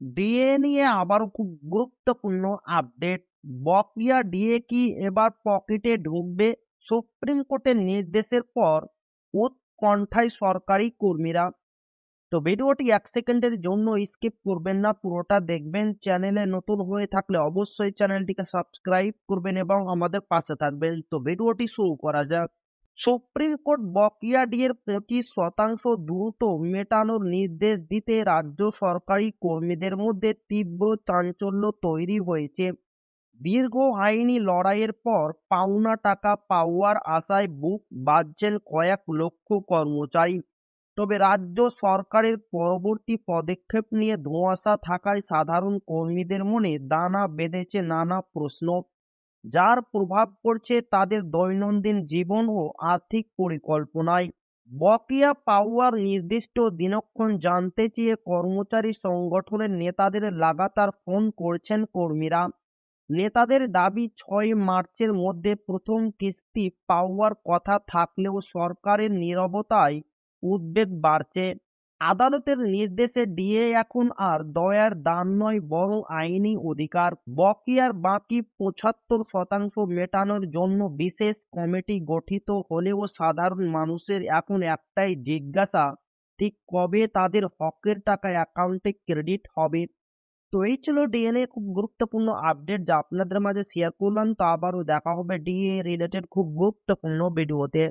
DA নিয়ে আবারও খুব গুরুত্বপূর্ণ আপডেট। বকেয়া ডিএ কি এবার পকেটে ঢুকবে? সুপ্রিম কোর্টের নির্দেশের পর উৎকণ্ঠায় সরকারি কর্মীরা। তো ভিডিওটি ১ সেকেন্ডের জন্য স্কিপ করবেন না, পুরোটা দেখবেন। চ্যানেলে নতুন হয়ে থাকলে অবশ্যই চ্যানেলটিকে সাবস্ক্রাইব করবেন এবং আমাদের পাশে থাকবেন। তো ভিডিওটি শুরু করা যাক। সুপ্রিম কোর্ট বকেয়া ডিএর 25% দ্রুত মেটানোর নির্দেশ দিতে রাজ্য সরকারি কর্মীদের মধ্যে তীব্র চাঞ্চল্য তৈরি হয়েছে। দীর্ঘ আইনি লড়াইয়ের পর পাওনা টাকা পাওয়ার আশায় বুক বাঁধছেন কয়েক লক্ষ কর্মচারী। তবে রাজ্য সরকারের পরবর্তী পদক্ষেপ নিয়ে ধোঁয়াশা থাকায় সাধারণ কর্মীদের মনে দানা বেঁধেছে নানা প্রশ্ন, যার প্রভাব পড়ছে তাদের দৈনন্দিন জীবন ও আর্থিক পরিকল্পনায়। বকেয়া পাওয়ার নির্দিষ্ট দিনক্ষণ জানতে চেয়ে কর্মচারী সংগঠনের নেতাদের লাগাতার ফোন করছেন কর্মীরা। নেতাদের দাবি ৬ মার্চের মধ্যে প্রথম কিস্তি পাওয়ার কথা থাকলেও সরকারের নীরবতায় উদ্বেগ বাড়ছে। আদালতের নির্দেশে ডিএ এখন আর দয়ার দান নয়, বরং আইনি অধিকার। বকেয়ার বাকি ৭৫% মেটানোর জন্য বিশেষ কমিটি গঠিত হলেও সাধারণ মানুষের এখন একটাই জিজ্ঞাসা, ঠিক কবে তাদের হকের টাকা অ্যাকাউন্টে ক্রেডিট হবে? তো এই ছিল ডিএনএ খুব গুরুত্বপূর্ণ আপডেট যা আপনাদের মাঝে শেয়ার করলাম। তো আবারও দেখা হবে ডিএ রিলেটেড খুব গুরুত্বপূর্ণ ভিডিওতে।